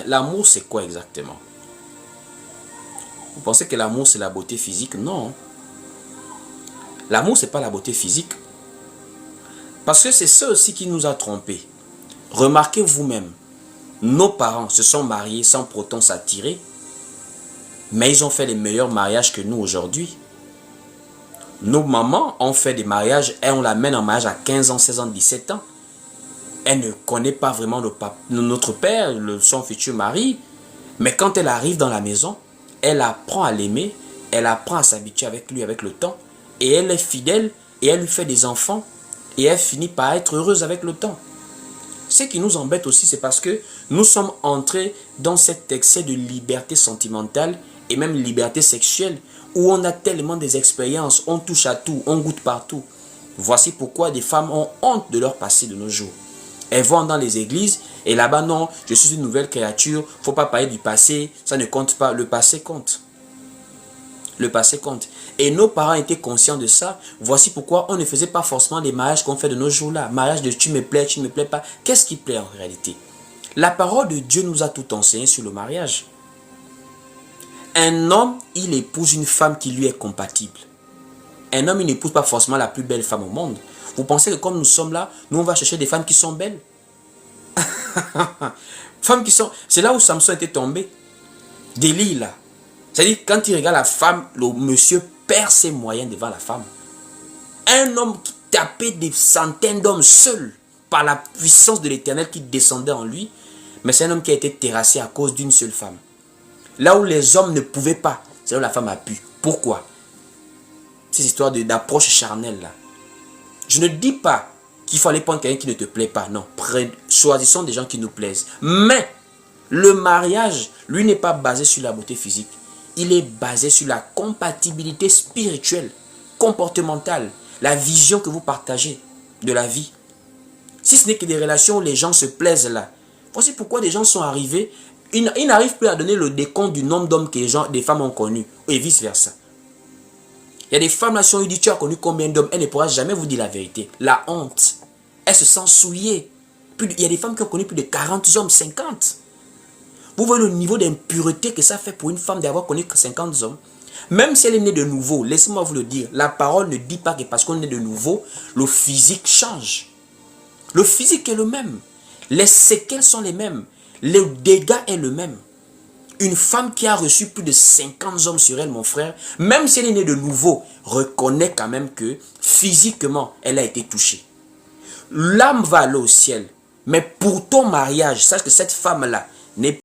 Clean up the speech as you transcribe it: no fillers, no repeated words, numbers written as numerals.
L'amour, c'est quoi exactement? Vous pensez que l'amour, c'est la beauté physique? Non. L'amour, c'est pas la beauté physique. Parce que c'est ça aussi qui nous a trompés. Remarquez vous-même, nos parents se sont mariés sans pourtant s'attirer, mais ils ont fait les meilleurs mariages que nous aujourd'hui. Nos mamans ont fait des mariages et on l'amène en mariage à 15 ans, 16 ans, 17 ans. Elle ne connaît pas vraiment notre père, son futur mari, mais quand elle arrive dans la maison, elle apprend à l'aimer, elle apprend à s'habituer avec lui avec le temps, et elle est fidèle, et elle lui fait des enfants, et elle finit par être heureuse avec le temps. Ce qui nous embête aussi, c'est parce que nous sommes entrés dans cet excès de liberté sentimentale, et même liberté sexuelle, où on a tellement des expériences, on touche à tout, on goûte partout. Voici pourquoi des femmes ont honte de leur passé de nos jours. Elles vont dans les églises et là-bas, non, je suis une nouvelle créature, il ne faut pas parler du passé, ça ne compte pas, le passé compte. Le passé compte. Et nos parents étaient conscients de ça, voici pourquoi on ne faisait pas forcément les mariages qu'on fait de nos jours-là. Mariage de tu me plais pas. Qu'est-ce qui plaît en réalité? La parole de Dieu nous a tout enseigné sur le mariage. Un homme, il épouse une femme qui lui est compatible. Un homme, il n'épouse pas forcément la plus belle femme au monde. Vous pensez que comme nous sommes là, nous on va chercher des femmes qui sont belles? Femmes qui sont... C'est là où Samson était tombé. Délit là. C'est-à-dire quand il regarde la femme, le monsieur perd ses moyens devant la femme. Un homme qui tapait des centaines d'hommes seul par la puissance de l'Éternel qui descendait en lui. Mais c'est un homme qui a été terrassé à cause d'une seule femme. Là où les hommes ne pouvaient pas, c'est là où la femme a pu. Pourquoi? Ces histoires d'approche charnelle là. Je ne dis pas qu'il faut aller prendre quelqu'un qui ne te plaît pas. Non, choisissons des gens qui nous plaisent. Mais le mariage, lui, n'est pas basé sur la beauté physique. Il est basé sur la compatibilité spirituelle, comportementale, la vision que vous partagez de la vie. Si ce n'est que des relations où les gens se plaisent là. Voici pourquoi des gens sont arrivés, ils n'arrivent plus à donner le décompte du nombre d'hommes que des femmes ont connus, et vice-versa. Il y a des femmes là, si on lui dit tu as connu combien d'hommes, elle ne pourra jamais vous dire la vérité. La honte. Elle se sent souillée. Il y a des femmes qui ont connu plus de 40 hommes, 50. Vous voyez le niveau d'impureté que ça fait pour une femme d'avoir connu 50 hommes. Même si elle est née de nouveau, laissez-moi vous le dire, la parole ne dit pas que parce qu'on est de nouveau, le physique change. Le physique est le même. Les séquelles sont les mêmes. Le dégât est le même. Une femme qui a reçu plus de 50 hommes sur elle, mon frère, même si elle est née de nouveau, reconnaît quand même que physiquement, elle a été touchée. L'âme va aller au ciel. Mais pour ton mariage, sache que cette femme-là n'est